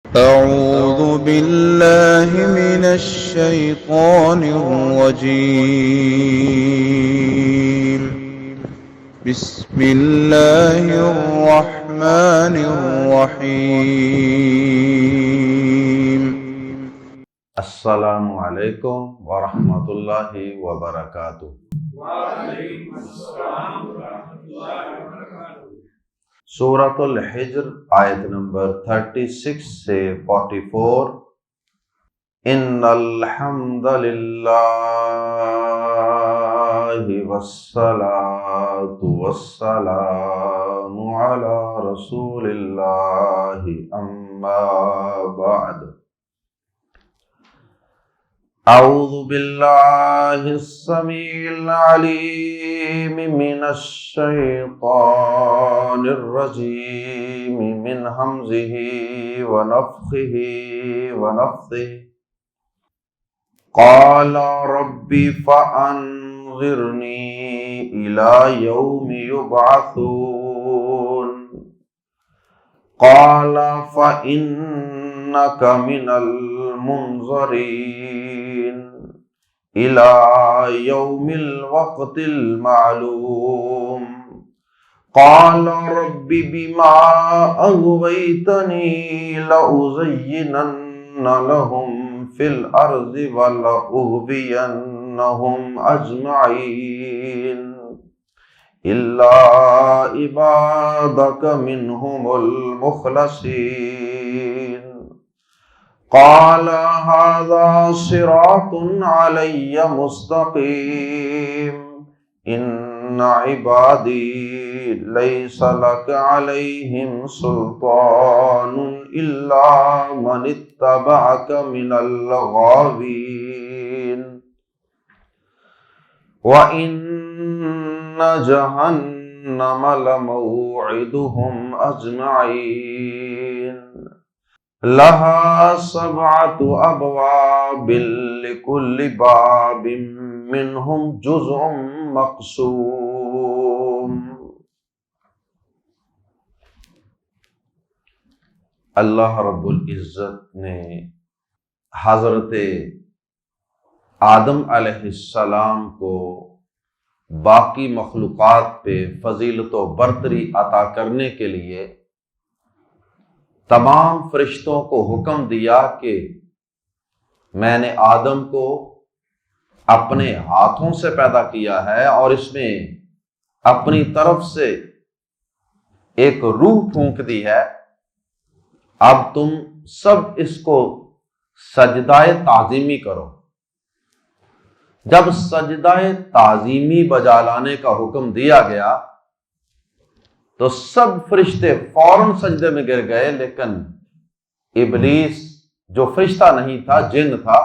أعوذ بالله من الشيطان الرجيم. بسم الله الرحمن الرحيم. السلام علیکم ورحمۃ اللہ وبرکاتہ۔ وعلیکم السلام ورحمۃ اللہ وبرکاتہ۔ سورۃ الحجر آیت نمبر 36 سے 44۔ ان الحمد للہ والصلاۃ والسلام علی رسول اللہ اما بعد۔ اعوذ باللہ السمیع العلیم من الشیطان الرجیم من ہمزہ ونفخہ ونفثہ۔ قال رب فانظرنی الی یوم یبعثون۔ قال فإنك من المنظرين إلى يوم الوقت المعلوم۔ قال رب بما أغويتني لأزينن لهم في الأرض ولأغوينهم أجمعين إلا عبادك منهم المخلصين۔ قال هذا صراط علي مستقيم إن عبادي ليس لك عليهم سلطان إلا من اتبعك من الغاوين وإن جہنم لموعدهم اجمعین لها 7 ابواب لكل باب منهم جزء مقسوم۔ اللہ رب العزت نے حضرت آدم علیہ السلام کو باقی مخلوقات پہ فضیلت و برتری عطا کرنے کے لیے تمام فرشتوں کو حکم دیا کہ میں نے آدم کو اپنے ہاتھوں سے پیدا کیا ہے اور اس میں اپنی طرف سے ایک روح پھونک دی ہے، اب تم سب اس کو سجدہ تعظیمی کرو۔ جب سجدہ تعظیمی بجا لانے کا حکم دیا گیا تو سب فرشتے فوراً سجدے میں گر گئے، لیکن ابلیس جو فرشتہ نہیں تھا، جن تھا،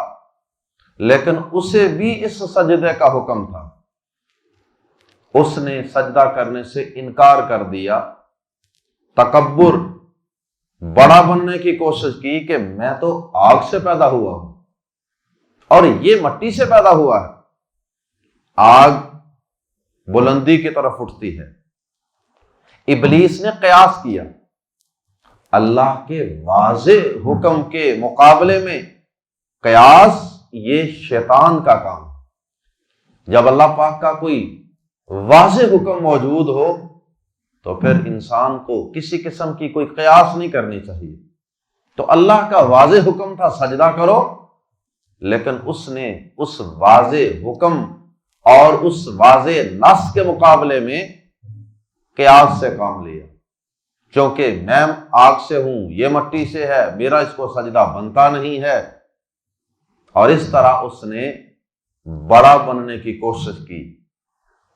لیکن اسے بھی اس سجدے کا حکم تھا۔ اس نے سجدہ کرنے سے انکار کر دیا، تکبر، بڑا بننے کی کوشش کی کہ میں تو آگ سے پیدا ہوا ہوں اور یہ مٹی سے پیدا ہوا ہے۔ آگ بلندی کی طرف اٹھتی ہے۔ ابلیس نے قیاس کیا، اللہ کے واضح حکم کے مقابلے میں قیاس یہ شیطان کا کام۔ جب اللہ پاک کا کوئی واضح حکم موجود ہو تو پھر انسان کو کسی قسم کی کوئی قیاس نہیں کرنی چاہیے۔ تو اللہ کا واضح حکم تھا سجدہ کرو، لیکن اس نے اس واضح حکم اور اس واضح نص کے مقابلے میں قیاس سے کام لیا، چونکہ میں آگ سے ہوں، یہ مٹی سے ہے، میرا اس کو سجدہ بنتا نہیں ہے، اور اس طرح اس نے بڑا بننے کی کوشش کی،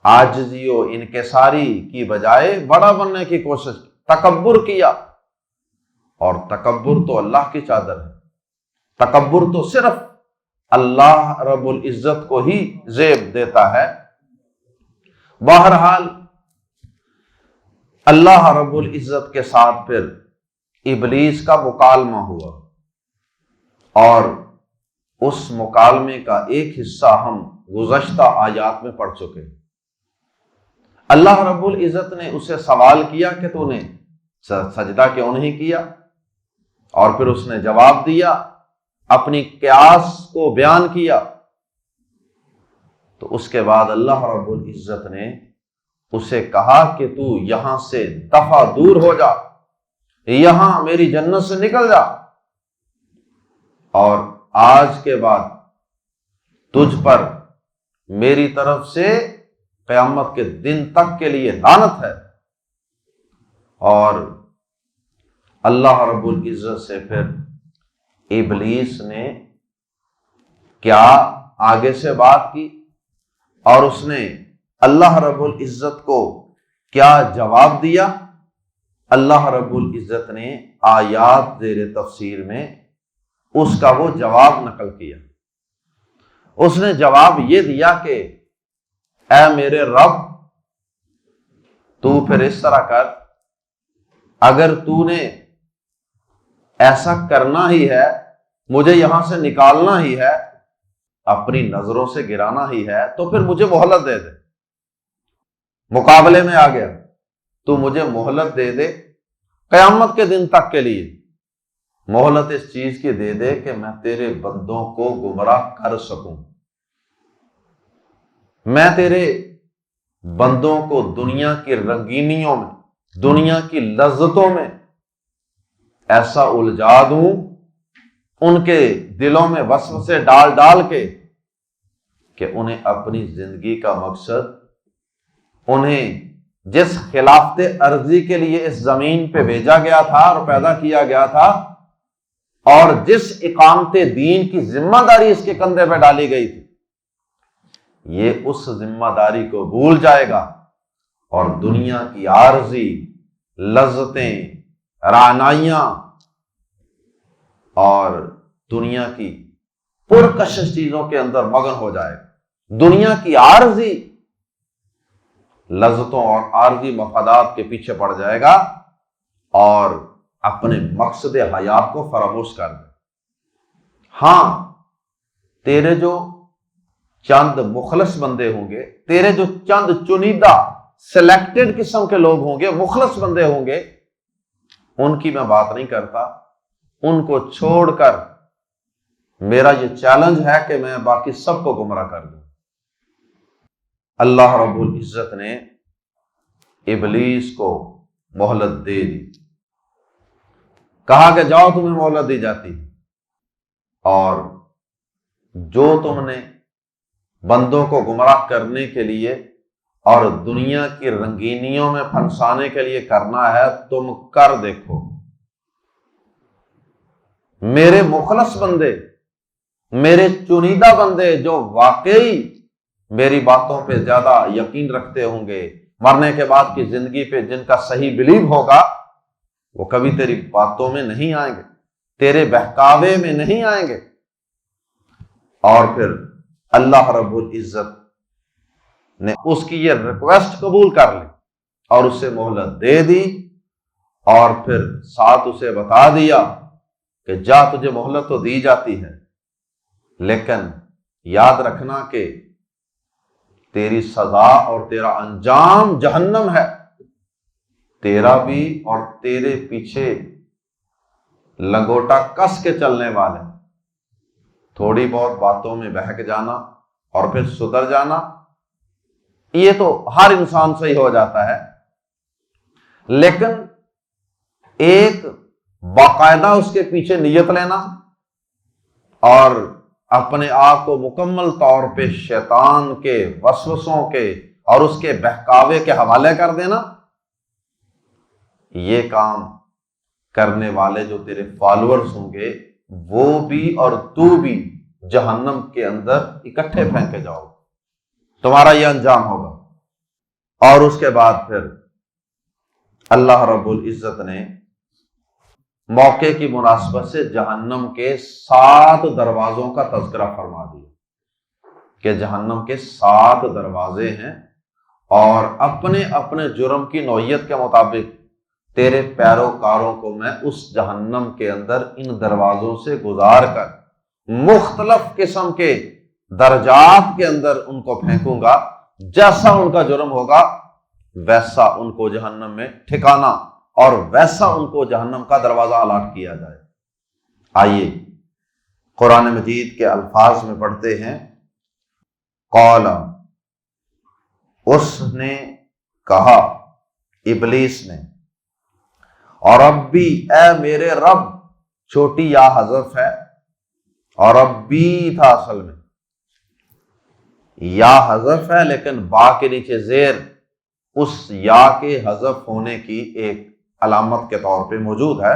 عاجزی و انکساری کی بجائے بڑا بننے کی کوشش کی، تکبر کیا۔ اور تکبر تو اللہ کی چادر ہے، تکبر تو صرف اللہ رب العزت کو ہی زیب دیتا ہے۔ بہرحال اللہ رب العزت کے ساتھ پھر ابلیس کا مکالمہ ہوا، اور اس مکالمے کا ایک حصہ ہم گزشتہ آیات میں پڑھ چکے۔ اللہ رب العزت نے اسے سوال کیا کہ تو نے سجدہ کیوں نہیں کیا، اور پھر اس نے جواب دیا، اپنی قیاس کو بیان کیا، تو اس کے بعد اللہ رب العزت نے اسے کہا کہ تو یہاں سے دفع دور ہو جا، یہاں میری جنت سے نکل جا، اور آج کے بعد تجھ پر میری طرف سے قیامت کے دن تک کے لیے لعنت ہے۔ اور اللہ رب العزت سے پھر ابلیس نے کیا آگے سے بات کی، اور اس نے اللہ رب العزت کو کیا جواب دیا؟ اللہ رب العزت نے آیات زیر تفسیر میں اس کا وہ جواب نقل کیا۔ اس نے جواب یہ دیا کہ اے میرے رب، تو پھر اس طرح کر، اگر تو نے ایسا کرنا ہی ہے، مجھے یہاں سے نکالنا ہی ہے، اپنی نظروں سے گرانا ہی ہے، تو پھر مجھے مہلت دے دے۔ مقابلے میں آ گیا، تو مجھے مہلت دے دے قیامت کے دن تک کے لیے، مہلت اس چیز کی دے دے کہ میں تیرے بندوں کو گمراہ کر سکوں، میں تیرے بندوں کو دنیا کی رنگینیوں میں، دنیا کی لذتوں میں ایسا الجھا دوں، ان کے دلوں میں وسوسے ڈال ڈال کے کہ انہیں اپنی زندگی کا مقصد، انہیں جس خلافت ارضی کے لیے اس زمین پہ بھیجا گیا تھا اور پیدا کیا گیا تھا، اور جس اقامت دین کی ذمہ داری اس کے کندھے پہ ڈالی گئی تھی، یہ اس ذمہ داری کو بھول جائے گا، اور دنیا کی عارضی لذتیں، رعنائیاں اور دنیا کی پرکشش چیزوں کے اندر مگن ہو جائے گا، دنیا کی عارضی لذتوں اور عارضی مفادات کے پیچھے پڑ جائے گا، اور اپنے مقصد حیات کو فراموش کر دے۔ ہاں، تیرے جو چند مخلص بندے ہوں گے، تیرے جو چند چنیدہ سلیکٹڈ قسم کے لوگ ہوں گے، مخلص بندے ہوں گے، ان کی میں بات نہیں کرتا، ان کو چھوڑ کر میرا یہ چیلنج ہے کہ میں باقی سب کو گمراہ کر دوں۔ اللہ رب العزت نے ابلیس کو مہلت دے دی، کہا کہ جاؤ، تمہیں مہلت دی جاتی، اور جو تم نے بندوں کو گمراہ کرنے کے لیے اور دنیا کی رنگینیوں میں پھنسانے کے لیے کرنا ہے، تم کر دیکھو۔ میرے مخلص بندے، میرے چنیدہ بندے جو واقعی میری باتوں پہ زیادہ یقین رکھتے ہوں گے، مرنے کے بعد کی زندگی پہ جن کا صحیح بلیو ہوگا، وہ کبھی تیری باتوں میں نہیں آئیں گے، تیرے بہکاوے میں نہیں آئیں گے۔ اور پھر اللہ رب العزت نے اس کی یہ ریکویسٹ قبول کر لی اور اسے مہلت دے دی، اور پھر ساتھ اسے بتا دیا کہ جا، تجھے مہلت تو دی جاتی ہے، لیکن یاد رکھنا کہ تیری سزا اور تیرا انجام جہنم ہے، تیرا بھی اور تیرے پیچھے لنگوٹا کس کے چلنے والے، تھوڑی بہت باتوں میں بہک جانا اور پھر سدھر جانا، یہ تو ہر انسان سے ہی ہو جاتا ہے، لیکن ایک باقاعدہ اس کے پیچھے نیت لینا اور اپنے آپ کو مکمل طور پہ شیطان کے وسوسوں کے اور اس کے بہکاوے کے حوالے کر دینا، یہ کام کرنے والے جو تیرے فالوورز ہوں گے، وہ بھی اور تو بھی جہنم کے اندر اکٹھے پھینکے جاؤ، تمہارا یہ انجام ہوگا۔ اور اس کے بعد پھر اللہ رب العزت نے موقع کی مناسبت سے جہنم کے 7 دروازوں کا تذکرہ فرما دیا کہ جہنم کے 7 دروازے ہیں، اور اپنے اپنے جرم کی نوعیت کے مطابق تیرے پیروکاروں کو میں اس جہنم کے اندر ان دروازوں سے گزار کر مختلف قسم کے درجات کے اندر ان کو پھینکوں گا، جیسا ان کا جرم ہوگا ویسا ان کو جہنم میں ٹھکانا اور ویسا ان کو جہنم کا دروازہ الاٹ کیا جائے۔ آئیے قرآن مجید کے الفاظ میں پڑھتے ہیں، قال، اس نے کہا، ابلیس نے، اور ربی، اے میرے رب، چھوٹی یا حذف ہے، اور ربی تھا اصل میں، یا حذف ہے لیکن با کے نیچے زیر اس یا کے حذف ہونے کی ایک علامت کے طور پہ موجود ہے،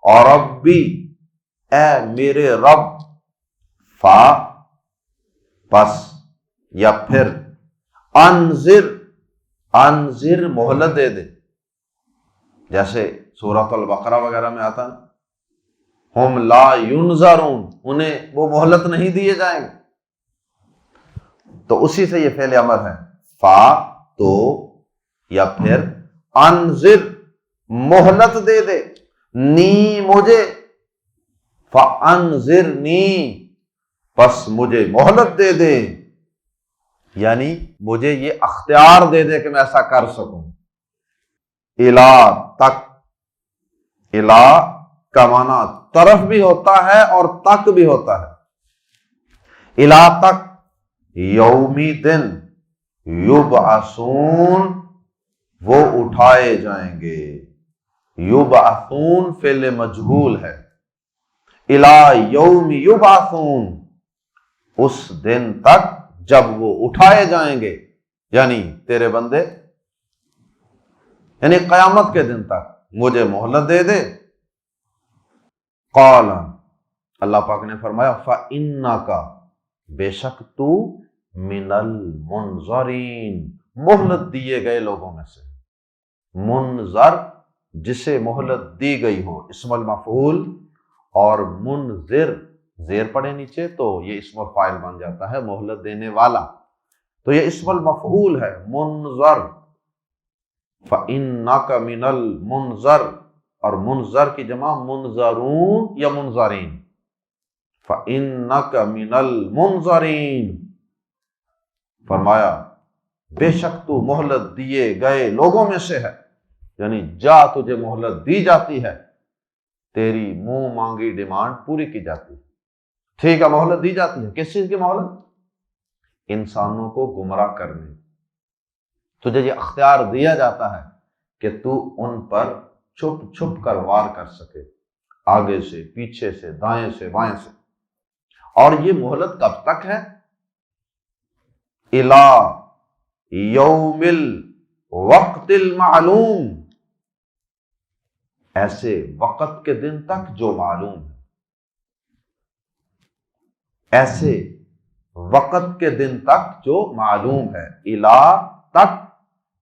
اور ربی، اے میرے رب، فا، پس یا پھر، انذر، انذر مہلت دے دے، جیسے سورۃ البقرہ وغیرہ میں آتا نا، ہم لا ینظرون، انہیں وہ مہلت نہیں دیے جائیں گے، تو اسی سے یہ فعل امر ہے، فا تو یا پھر انذر مہلت دے دے، نی مجھے، فانذرنی پس مجھے مہلت دے دے، یعنی مجھے یہ اختیار دے دے کہ میں ایسا کر سکوں، الا تک، الا کا معنی طرف بھی ہوتا ہے اور تک بھی ہوتا ہے، الا تک، یومی دن، یبعثون، وہ اٹھائے جائیں گے، یبعثون فعل مجہول ہے، الا یوم یبعثون، اس دن تک جب وہ اٹھائے جائیں گے، یعنی تیرے بندے، یعنی قیامت کے دن تک مجھے مہلت دے دے۔ قال، اللہ پاک نے فرمایا، فَإِنَّكَ، بے شک تو، من المنظرین، مہلت دیے گئے لوگوں میں سے، منظر جسے مہلت دی گئی ہو، اسم المفعول، اور منذر زیر پڑے نیچے تو یہ اسم الفاعل بن جاتا ہے، مہلت دینے والا، تو یہ اسم المفعول ہے، منظر، فَإِنَّكَ مِنَ الْمُنظر، اور منظر کی جمع منظرون یا منظرین، فَإِنَّكَ مِنَ الْمُنظَرِينَ، فرمایا بے شک تو مہلت دیے گئے لوگوں میں سے ہے، یعنی جا تجھے مہلت دی جاتی ہے، تیری منہ مانگی ڈیمانڈ پوری کی جاتی ہے، ٹھیک ہے، مہلت دی جاتی ہے، کس چیز کی مہلت؟ انسانوں کو گمراہ کرنے، تجھے یہ اختیار دیا جاتا ہے کہ تو ان پر چھپ چھپ کر وار کر سکے، آگے سے، پیچھے سے، دائیں سے، بائیں سے، اور یہ مہلت کب تک ہے؟ الی یوم الوقت المعلوم، ایسے وقت کے دن تک جو معلوم ہے، ایسے وقت کے دن تک جو معلوم ہے، الی تک،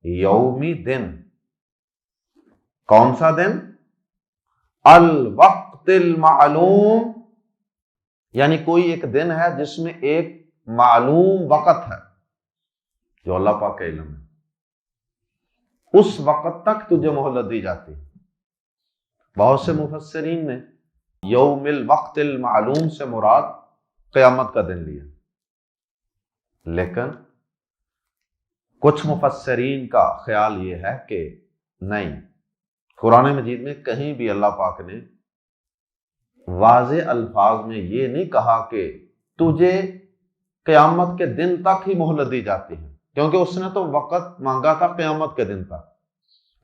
یومی دن، کون سا دن؟ الوقت المعلوم، یعنی کوئی ایک دن ہے جس میں ایک معلوم وقت ہے جو اللہ پاک کا علم ہے، اس وقت تک تجھے مہلت دی جاتی ہے۔ بہت سے مفسرین نے یوم الوقت المعلوم سے مراد قیامت کا دن لیا، لیکن کچھ مفسرین کا خیال یہ ہے کہ نہیں، قرآن مجید میں کہیں بھی اللہ پاک نے واضح الفاظ میں یہ نہیں کہا کہ تجھے قیامت کے دن تک ہی مہلت دی جاتی ہے، کیونکہ اس نے تو وقت مانگا تھا قیامت کے دن تک،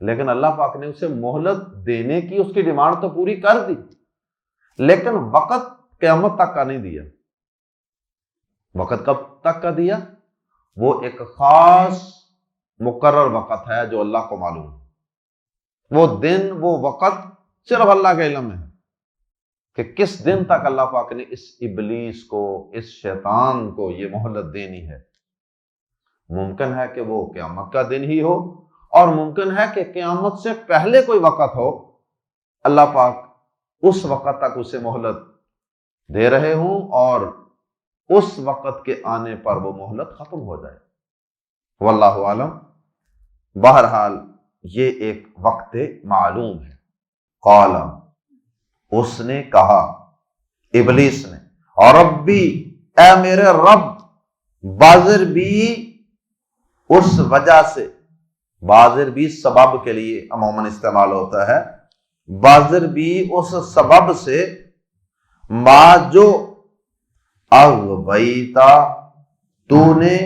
لیکن اللہ پاک نے اسے مہلت دینے کی اس کی ڈیمانڈ تو پوری کر دی، لیکن وقت قیامت تک کا نہیں دیا۔ وقت کب تک کا دیا؟ وہ ایک خاص مقرر وقت ہے جو اللہ کو معلوم ہے، وہ دن، وہ وقت صرف اللہ کے علم میں ہے کہ کس دن تک اللہ پاک نے اس ابلیس کو، اس شیطان کو یہ مہلت دینی ہے۔ ممکن ہے کہ وہ قیامت کا دن ہی ہو، اور ممکن ہے کہ قیامت سے پہلے کوئی وقت ہو، اللہ پاک اس وقت تک اسے مہلت دے رہے ہوں اور اس وقت کے آنے پر وہ مہلت ختم ہو جائے، واللہ عالم۔ بہرحال یہ ایک وقت معلوم ہے۔ قال، اس نے کہا، ابلیس نے، اور ربی، اے میرے رب، بازر بھی اس وجہ سے، بازر بھی سبب کے لیے عموماً استعمال ہوتا ہے، بازر بھی اس سبب سے، ما جو اغویتا تو نے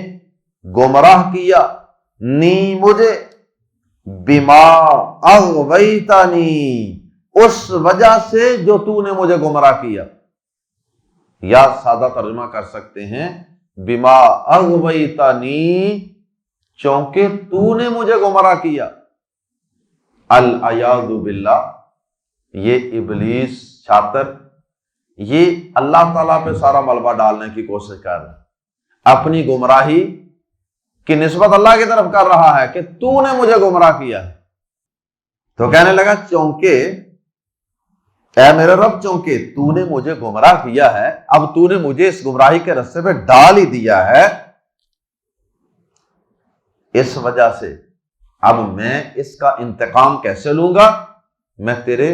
گمراہ کیا، نی مجھے، بما اغویتنی اس وجہ سے جو تو نے مجھے گمراہ کیا، یا سادہ ترجمہ کر سکتے ہیں بما اغویتنی چونکہ تو نے مجھے گمراہ کیا۔ العیاذ باللہ، یہ ابلیس شاطر، یہ اللہ تعالیٰ پہ سارا ملبہ ڈالنے کی کوشش کر رہا ہے، اپنی گمراہی کی نسبت اللہ کی طرف کر رہا ہے کہ تو نے مجھے گمراہ کیا ہے۔ تو کہنے لگا چونکہ اے میرے رب، چونکہ تو نے مجھے گمراہ کیا ہے، اب تو نے مجھے اس گمراہی کے رستے پہ ڈال ہی دیا ہے، اس وجہ سے اب میں اس کا انتقام کیسے لوں گا؟ میں تیرے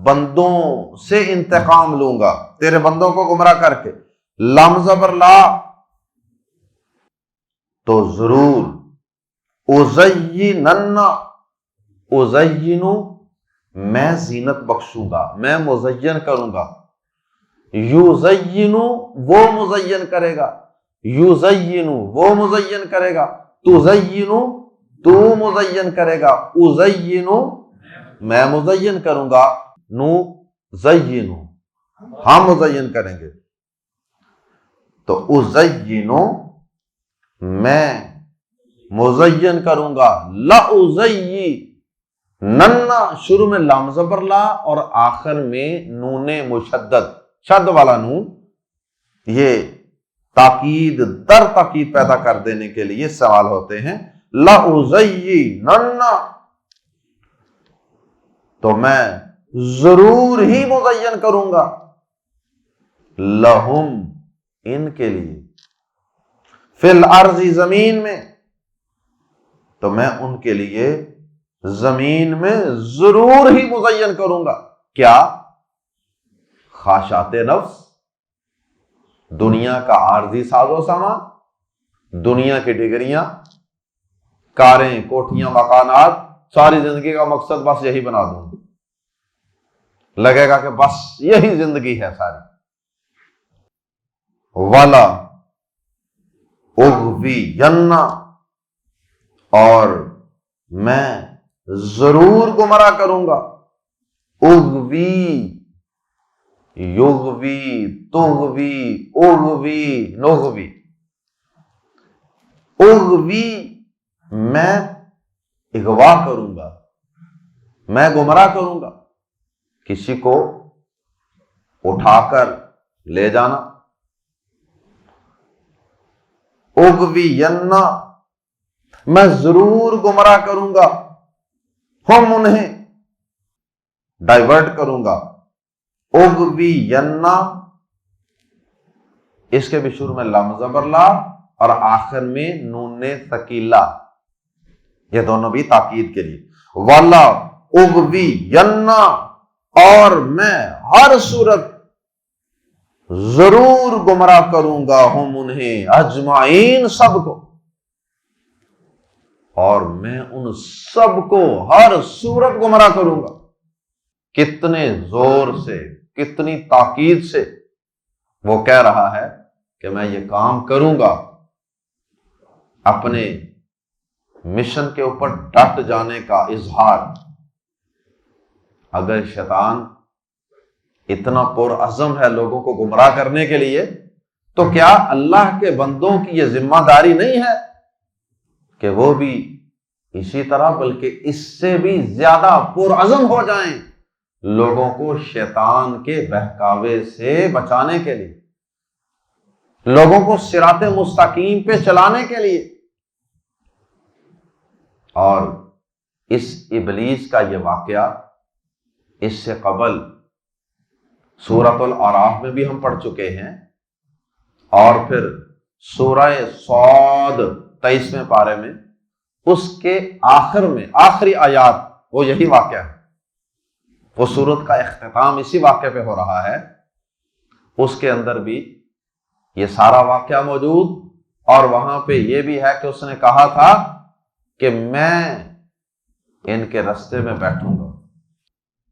بندوں سے انتقام لوں گا، تیرے بندوں کو گمراہ کر کے۔ لام زبر لا، تو ضرور، ازینن، ازینو میں زینت بخشوں گا، میں مزین کروں گا، یزینو وہ مزین کرے گا، یزینو وہ مزین کرے گا، تزینو تو مزین کرے گا، ازینو میں مزین کروں گا، نو زینو ہم مزین کریں گے۔ تو ازینو میں مزین کروں گا، لأزینن شروع میں لام زبر لا اور آخر میں نون مشدد، شد والا نون، یہ تاکید در تاکید پیدا کر دینے کے لیے سوال ہوتے ہیں۔ لأزینن تو میں ضرور ہی مزین کروں گا، لہم ان کے لیے، فی الارض زمین میں، تو میں ان کے لیے زمین میں ضرور ہی مزین کروں گا۔ کیا؟ خواہشات نفس، دنیا کا عارضی ساز و سامان، دنیا کی ڈگریاں، کاریں، کوٹھیاں، مکانات، ساری زندگی کا مقصد بس یہی بنا دوں، لگے گا کہ بس یہی زندگی ہے ساری۔ والا اغوین اور میں ضرور گمراہ کروں گا، اغوی، یغوی، تغوی، اغوی، نغوی، اغوی میں اغوا کروں گا، میں گمراہ کروں گا، کسی کو اٹھا کر لے جانا، اغوین میں ضرور گمراہ کروں گا، ہم انہیں ڈائیورٹ کروں گا، اغوین اس کے بھی شروع میں لام زبر لا اور آخر میں نون ثقیلہ، یہ دونوں بھی تاکید کے لیے۔ والا اغوین اور میں ہر صورت ضرور گمراہ کروں گا، ہم انہیں اجمعین سب کو، اور میں ان سب کو ہر صورت گمراہ کروں گا۔ کتنے زور سے، کتنی تاکید سے وہ کہہ رہا ہے کہ میں یہ کام کروں گا، اپنے مشن کے اوپر ڈٹ جانے کا اظہار۔ اگر شیطان اتنا پرعزم ہے لوگوں کو گمراہ کرنے کے لیے، تو کیا اللہ کے بندوں کی یہ ذمہ داری نہیں ہے کہ وہ بھی اسی طرح بلکہ اس سے بھی زیادہ پرعزم ہو جائیں لوگوں کو شیطان کے بہکاوے سے بچانے کے لیے، لوگوں کو صراط مستقیم پہ چلانے کے لیے۔ اور اس ابلیس کا یہ واقعہ اس سے قبل سورۃ الاعراف میں بھی ہم پڑھ چکے ہیں، اور پھر سورہ صاد 23ویں پارے میں اس کے آخر میں آخری آیات وہ یہی واقعہ ہے، وہ سورت کا اختتام اسی واقعے پہ ہو رہا ہے، اس کے اندر بھی یہ سارا واقعہ موجود، اور وہاں پہ یہ بھی ہے کہ اس نے کہا تھا کہ میں ان کے رستے میں بیٹھوں گا،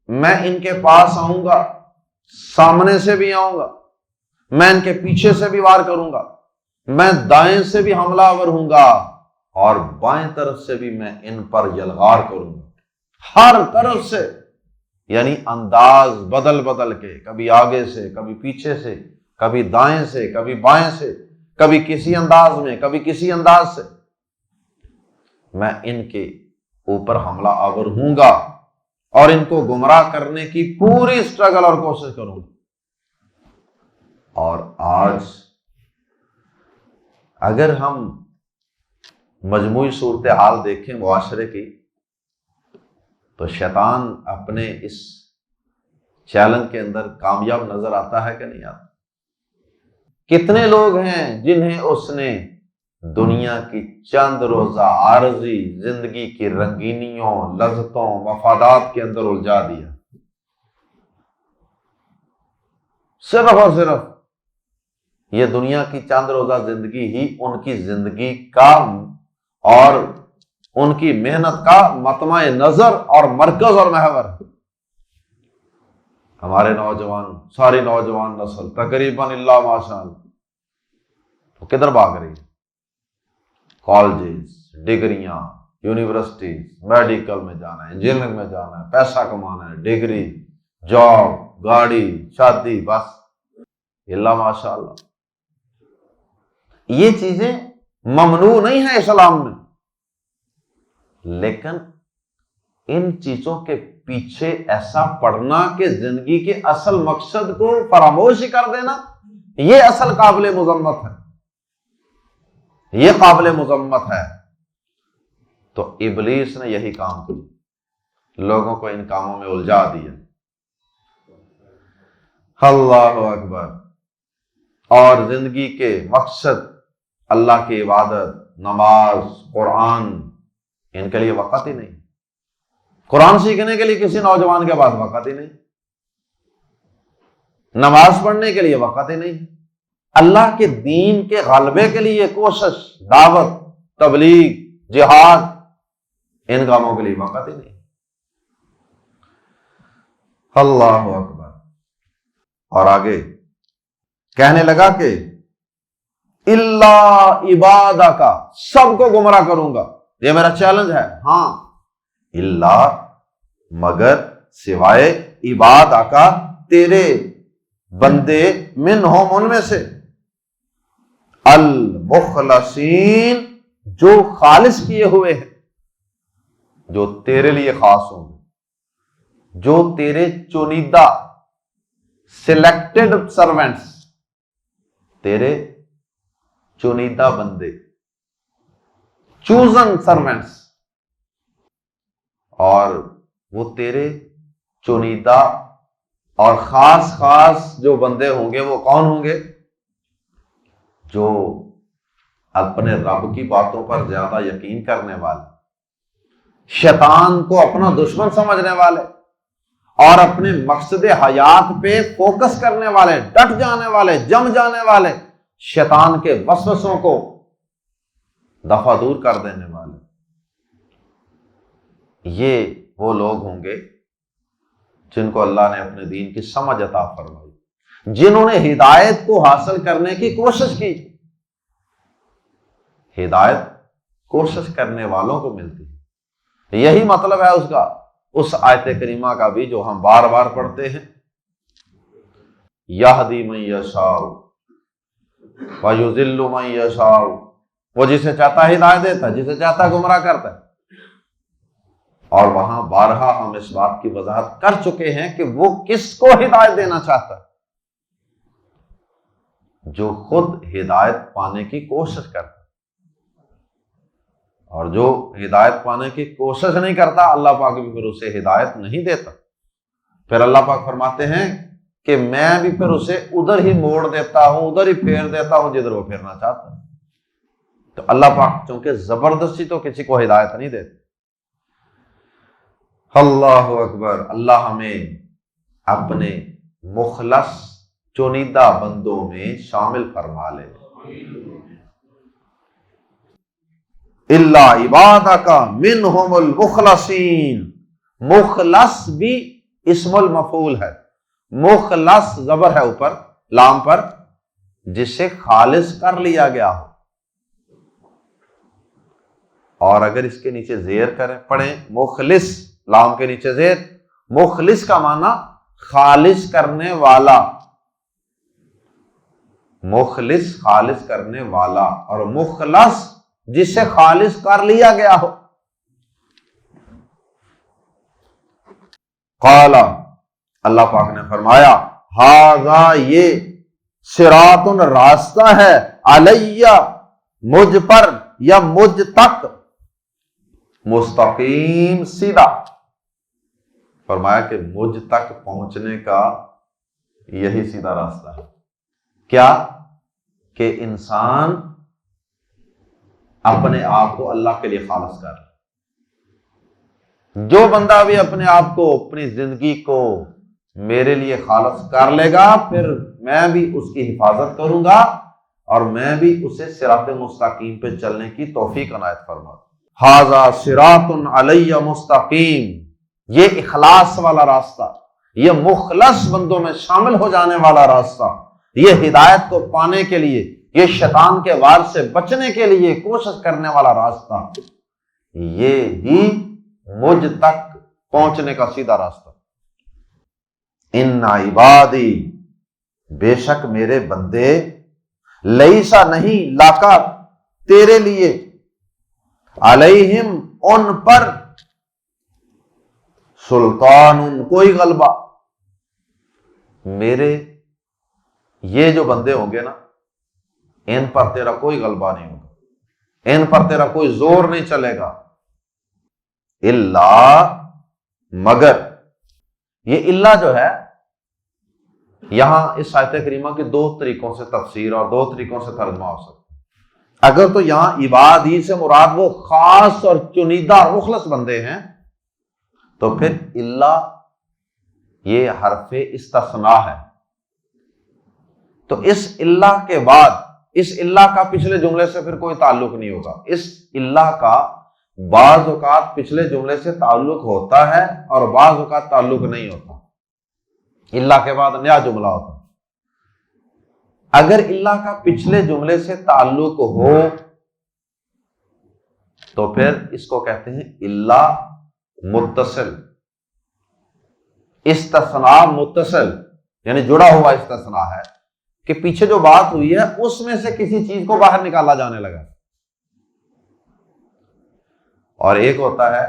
میں ان کے پاس آؤں گا، سامنے سے بھی آؤں گا، میں ان کے پیچھے سے بھی وار کروں گا، میں دائیں سے بھی حملہ آور ہوں گا اور بائیں طرف سے بھی میں ان پر یلغار کروں گا، ہر طرف سے، یعنی انداز بدل بدل کے، کبھی آگے سے، کبھی پیچھے سے، کبھی دائیں سے، کبھی بائیں سے، کبھی کسی انداز میں، کبھی کسی انداز سے، میں ان کے اوپر حملہ آور ہوں گا اور ان کو گمراہ کرنے کی پوری اسٹرگل اور کوشش کروں گا۔ اور آج اگر ہم مجموعی صورتحال دیکھیں معاشرے کی، تو شیطان اپنے اس چیلنج کے اندر کامیاب نظر آتا ہے کہ نہیں آتا؟ کتنے لوگ ہیں جنہیں اس نے دنیا کی چند روزہ عارضی زندگی کی رنگینیوں، لذتوں، مفادات کے اندر الجھا دیا، صرف اور صرف یہ دنیا کی چند روزہ زندگی ہی ان کی زندگی کا اور ان کی محنت کا مطمع نظر اور مرکز اور محور ہے۔ ہمارے نوجوان، ساری نوجوان نسل تقریباً اللہ ماشاء اللہ تو کدھر بھاگ رہی ہے؟ کالجز، ڈگریاں، یونیورسٹیز، میڈیکل میں جانا ہے، انجینئرنگ میں جانا ہے، پیسہ کمانا ہے، ڈگری، جاب، گاڑی، شادی، بس اللہ ماشاء اللہ۔ یہ چیزیں ممنوع نہیں ہیں اسلام میں، لیکن ان چیزوں کے پیچھے ایسا پڑنا کہ زندگی کے اصل مقصد کو فراموش کر دینا، یہ اصل قابل مذمت ہے، یہ قابل مذمت ہے۔ تو ابلیس نے یہی کام کیا، لوگوں کو ان کاموں میں الجھا دیا۔ اللہ اکبر۔ اور زندگی کے مقصد اللہ کی عبادت، نماز، قرآن، ان کے لیے وقت ہی نہیں۔ قرآن سیکھنے کے لیے کسی نوجوان کے پاس وقت ہی نہیں، نماز پڑھنے کے لیے وقت ہی نہیں، اللہ کے دین کے غلبے کے لیے کوشش، دعوت، تبلیغ، جہاد، ان کاموں کے لیے وقت ہی نہیں۔ اللہ اکبر۔ اور آگے کہنے لگا کہ اللہ عبادہ کا، سب کو گمراہ کروں گا، یہ میرا چیلنج ہے۔ ہاں، اللہ مگر سوائے عبادہ کا، تیرے بندے منہم ان میں سے، المخلصین جو خالص کیے ہوئے ہیں، جو تیرے لیے خاص ہوں، جو تیرے چنیدہ سلیکٹڈ سرونٹس، تیرے چنیدہ بندے، چوزن سرونٹس، اور وہ تیرے چنیدہ اور خاص خاص جو بندے ہوں گے وہ کون ہوں گے؟ جو اپنے رب کی باتوں پر زیادہ یقین کرنے والے، شیطان کو اپنا دشمن سمجھنے والے، اور اپنے مقصد حیات پہ فوکس کرنے والے، ڈٹ جانے والے، جم جانے والے، شیطان کے وسوسوں کو دفع دور کر دینے والے، یہ وہ لوگ ہوں گے جن کو اللہ نے اپنے دین کی سمجھ عطا فرمائی، جنہوں نے ہدایت کو حاصل کرنے کی کوشش کی۔ ہدایت کوشش کرنے والوں کو ملتی ہے، یہی مطلب ہے اس کا، اس آیت کریمہ کا بھی جو ہم بار بار پڑھتے ہیں، یہدی من یشاء ویضل من یشاء، وہ جسے چاہتا ہے ہدایت دیتا ہے، جسے چاہتا ہے گمراہ کرتا ہے۔ اور وہاں بارہا ہم اس بات کی وضاحت کر چکے ہیں کہ وہ کس کو ہدایت دینا چاہتا ہے؟ جو خود ہدایت پانے کی کوشش کرتا ہے، اور جو ہدایت پانے کی کوشش نہیں کرتا، اللہ پاک بھی پھر اسے ہدایت نہیں دیتا۔ پھر اللہ پاک فرماتے ہیں کہ میں بھی پھر اسے ادھر ہی موڑ دیتا ہوں، ادھر ہی پھیر دیتا ہوں جدھر وہ پھیرنا چاہتا ہے۔ تو اللہ پاک چونکہ زبردستی تو کسی کو ہدایت نہیں دیتا۔ اللہ اکبر۔ اللہ ہمیں اپنے مخلص چنیدہ بندوں میں شامل فرما لے۔ اللہ عبادک منہم المخلصین، مخلص بھی اسم المفعول ہے، مخلص زبر ہے اوپر لام پر، جسے خالص کر لیا گیا ہو. اور اگر اس کے نیچے زیر کریں پڑھیں مخلص، لام کے نیچے زیر، مخلص کا معنی خالص کرنے والا، مخلص خالص کرنے والا، اور مخلص جسے خالص کر لیا گیا ہو. قال اللہ پاک نے فرمایا ھذا یہ صراط راستہ ہے، علیہ مجھ پر یا مجھ تک، مستقیم سیدھا. فرمایا کہ مجھ تک پہنچنے کا یہی سیدھا راستہ ہے. کیا؟ کہ انسان اپنے آپ کو اللہ کے لیے خالص کر لے. جو بندہ بھی اپنے آپ کو، اپنی زندگی کو میرے لیے خالص کر لے گا، پھر میں بھی اس کی حفاظت کروں گا اور میں بھی اسے صراط مستقیم پہ چلنے کی توفیق عنایت فرما. ھذا صراط علیہ مستقیم، یہ اخلاص والا راستہ، یہ مخلص بندوں میں شامل ہو جانے والا راستہ، یہ ہدایت کو پانے کے لیے، یہ شیطان کے وار سے بچنے کے لیے کوشش کرنے والا راستہ، یہ ہی مجھ تک پہنچنے کا سیدھا راستہ. ان عبادی، بے شک میرے بندے، لیسا نہیں، لاکا تیرے لیے، علیہم ان پر، سلطان کوئی غلبہ. میرے یہ جو بندے ہوں گے نا، ان پر تیرا کوئی غلبہ نہیں ہوگا، ان پر تیرا کوئی زور نہیں چلے گا. اللہ، مگر، یہ اللہ جو ہے یہاں اس آیت کریمہ کے دو طریقوں سے تفسیر اور دو طریقوں سے ترجمہ ہو سکتا ہے. اگر تو یہاں عبادی سے مراد وہ خاص اور چنیدہ مخلص بندے ہیں، تو پھر اللہ یہ حرف استثناء ہے. تو اس اللہ کے بعد، اس اللہ کا پچھلے جملے سے پھر کوئی تعلق نہیں ہوگا. اس اللہ کا بعض اوقات پچھلے جملے سے تعلق ہوتا ہے اور بعض اوقات تعلق نہیں ہوتا. اللہ کے بعد نیا جملہ ہوتا. اگر اللہ کا پچھلے جملے سے تعلق ہو تو پھر اس کو کہتے ہیں اللہ متصل. استثناء متصل یعنی جڑا ہوا استثناء ہے کہ پیچھے جو بات ہوئی ہے اس میں سے کسی چیز کو باہر نکالا جانے لگا. اور ایک ہوتا ہے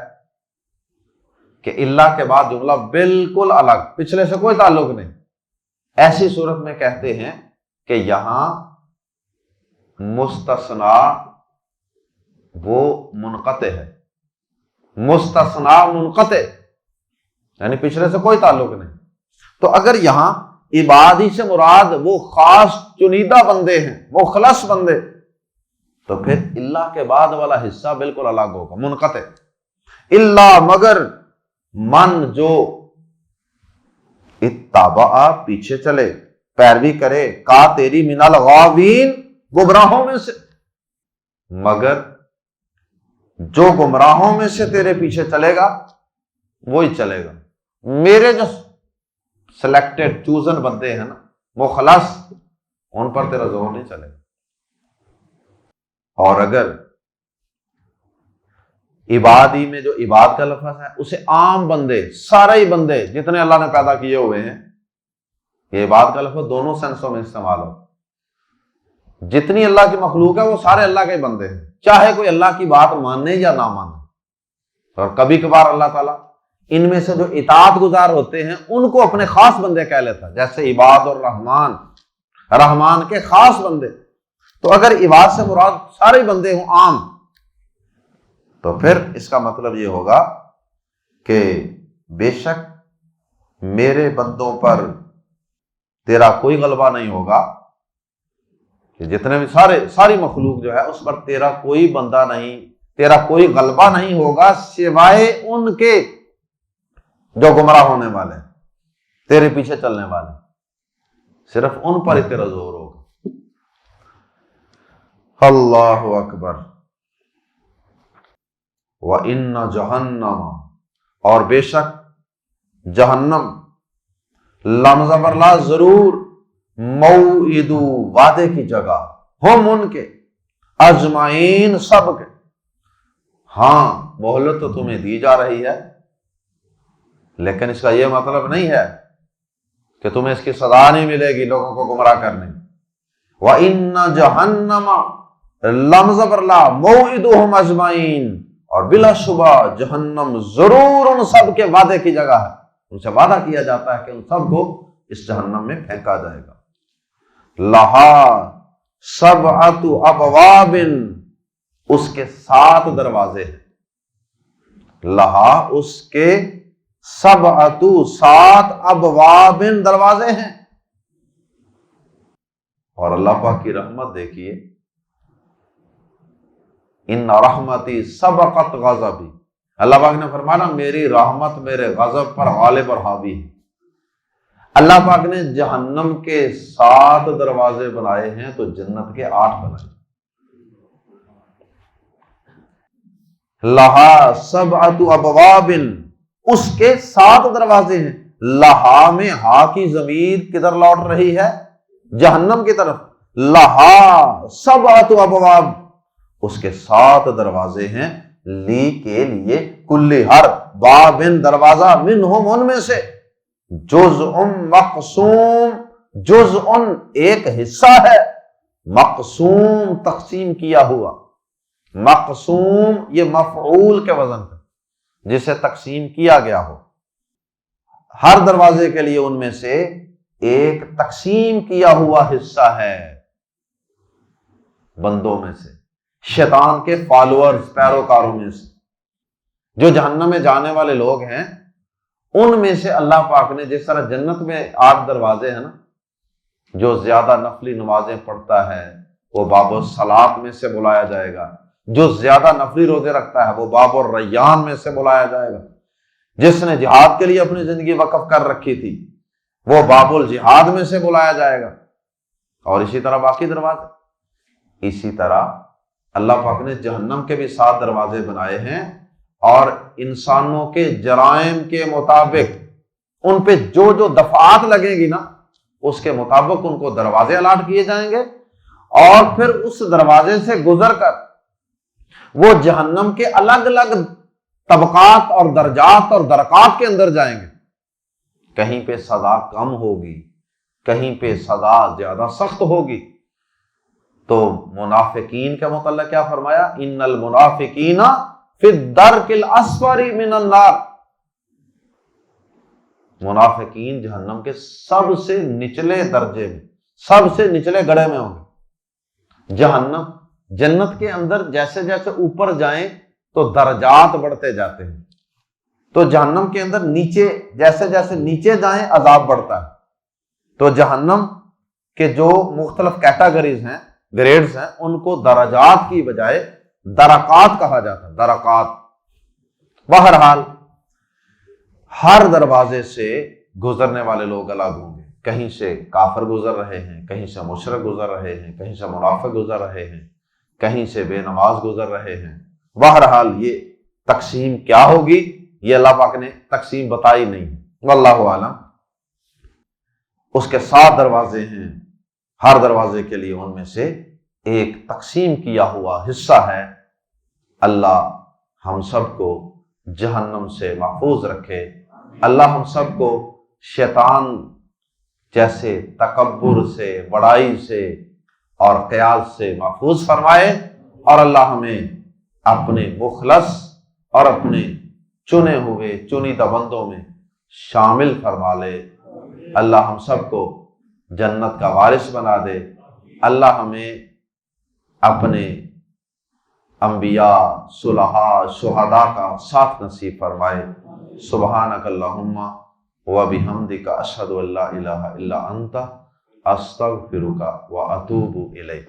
کہ اللہ کے بعد جملہ بالکل الگ، پچھلے سے کوئی تعلق نہیں. ایسی صورت میں کہتے ہیں کہ یہاں مستثنا وہ منقطع ہے. مستثنا منقطع یعنی پچھلے سے کوئی تعلق نہیں. تو اگر یہاں عبادی سے مراد وہ خاص چنیدہ بندے ہیں، مخلص بندے، تو پھر اللہ کے بعد والا حصہ بالکل الگ ہوگا، منقطع. اللہ مگر من جو اتبع پیچھے چلے، پیروی کرے، کا تیری من الغاوین گمراہوں میں سے، مگر جو گمراہوں میں سے تیرے پیچھے چلے گا وہی چلے گا. میرے جو سلیکٹڈ چوزن بندے ہیں نا، مخلص، ان پر تیرا زور نہیں چلے گا. اور اگر عبادی میں جو عباد کا لفظ ہے اسے عام بندے، سارے ہی بندے جتنے اللہ نے پیدا کیے ہوئے ہیں، یہ عباد کا لفظ دونوں سینسوں میں استعمال ہو. جتنی اللہ کی مخلوق ہے وہ سارے اللہ کے بندے ہیں، چاہے کوئی اللہ کی بات مانے یا نہ مانے. اور کبھی کبھار اللہ تعالیٰ ان میں سے جو اطاعت گزار ہوتے ہیں ان کو اپنے خاص بندے کہہ لیتا ہے، جیسے عباد الرحمان، رحمان کے خاص بندے. تو اگر عباد سے مراد سارے بندے ہوں عام، تو پھر اس کا مطلب یہ ہوگا کہ بے شک میرے بندوں پر تیرا کوئی غلبہ نہیں ہوگا، کہ جتنے بھی ساری مخلوق جو ہے اس پر تیرا کوئی بندہ نہیں، تیرا کوئی غلبہ نہیں ہوگا سوائے ان کے جو گمراہ ہونے والے، تیرے پیچھے چلنے والے. صرف ان پر ہی تیرا زور ہوگا. اللہ اکبر. وَإِنَّ جَهَنَّمَ، اور بے شک جہنم، لمزہ پر لا ضرور، موعدو وعدے کی جگہ، ہم ان کے، اجمعین سب کے، ہاں مہلت تو تمہیں دی جا رہی ہے، لیکن اس کا یہ مطلب نہیں ہے کہ تمہیں اس کی سزا نہیں ملے گی لوگوں کو گمراہ کرنے۔ وَإِنَّ جَهَنَّمَ لمزہ پر لا موعدہم اجمعین، اور بلا شبہ جہنم ضرور ان سب کے وعدے کی جگہ ہے، ان سے وعدہ کیا جاتا ہے کہ ان سب کو اس جہنم میں پھینکا جائے گا۔ لہا سبعۃ ابواب، اس کے 7 دروازے ہیں، لہا اس کے سبعۃ 7 ابواب دروازے ہیں۔ اور اللہ پاک کی رحمت دیکھیے، ان رحمتی سبقت غضبی، اللہ پاک نے فرمایا میری رحمت میرے غضب پر غالب اور حاوی ہے۔ اللہ پاک نے جہنم کے 7 دروازے بنائے ہیں تو جنت کے 8 بنائے۔ لہا سبعۃ ابواب، اس کے 7 دروازے ہیں۔ لہا میں ہا کی ضمیر کدھر لوٹ رہی ہے؟ جہنم کی طرف۔ لہا سبعۃ ابواب، اس کے 7 دروازے ہیں، لی کے لیے، کلی ہر، بابن دروازہ، منہم ان میں سے، جزء مقسوم، جزء ایک حصہ ہے، مقسوم تقسیم کیا ہوا، مقسوم یہ مفعول کے وزن ہے، جسے تقسیم کیا گیا ہو۔ ہر دروازے کے لیے ان میں سے ایک تقسیم کیا ہوا حصہ ہے بندوں میں سے، شیطان کے فالوورز، پیروکاروں میں سے، جو جہنم میں جانے والے لوگ ہیں، ان میں سے اللہ پاک نے جس طرح جنت میں 8 دروازے ہیں نا، جو زیادہ نفلی نمازیں پڑھتا ہے وہ باب الصلاۃ میں سے بلایا جائے گا، جو زیادہ نفلی روزے رکھتا ہے وہ باب الریان میں سے بلایا جائے گا، جس نے جہاد کے لیے اپنی زندگی وقف کر رکھی تھی وہ باب الجہاد میں سے بلایا جائے گا، اور اسی طرح باقی دروازے۔ اسی طرح اللہ پاک نے جہنم کے بھی 7 دروازے بنائے ہیں، اور انسانوں کے جرائم کے مطابق ان پہ جو جو دفعات لگیں گی نا، اس کے مطابق ان کو دروازے الاٹ کیے جائیں گے، اور پھر اس دروازے سے گزر کر وہ جہنم کے الگ الگ طبقات اور درجات اور درکات کے اندر جائیں گے۔ کہیں پہ سزا کم ہوگی، کہیں پہ سزا زیادہ سخت ہوگی۔ تو منافقین کے متعلق کیا فرمایا؟ ان المنافقین فی الدرک الاسفل من النار، منافقین جہنم کے سب سے نچلے درجے میں، سب سے نچلے گڑھے میں ہوں گے۔ جہنم، جنت کے اندر جیسے جیسے اوپر جائیں تو درجات بڑھتے جاتے ہیں، تو جہنم کے اندر نیچے جیسے جیسے نیچے جائیں عذاب بڑھتا ہے۔ تو جہنم کے جو مختلف کیٹاگریز ہیں، گریڈز ہیں، ان کو درجات کی بجائے درکات کہا جاتا ہے، درکات۔ بہرحال ہر دروازے سے گزرنے والے لوگ الگ ہوں گے، کہیں سے کافر گزر رہے ہیں، کہیں سے مشرک گزر رہے ہیں، کہیں سے منافق گزر رہے ہیں، کہیں سے بے نماز گزر رہے ہیں۔ بہرحال یہ تقسیم کیا ہوگی یہ اللہ پاک نے تقسیم بتائی نہیں، واللہ عالم۔ اس کے 7 دروازے ہیں، ہر دروازے کے لیے ان میں سے ایک تقسیم کیا ہوا حصہ ہے۔ اللہ ہم سب کو جہنم سے محفوظ رکھے، اللہ ہم سب کو شیطان جیسے تکبر سے، بڑائی سے اور قیاس سے محفوظ فرمائے، اور اللہ ہمیں اپنے مخلص اور اپنے چنے ہوئے چنیدہ بندوں میں شامل فرما لے۔ اللہ ہم سب کو جنت کا وارث بنا دے۔ اللہ ہمیں اپنے انبیاء، صلحاء، شہداء کا ساتھ نصیب فرمائے۔ سبحانک اللہم وبحمدک، اشہد ان لا الہ الا انت، استغفرک واتوب الیک۔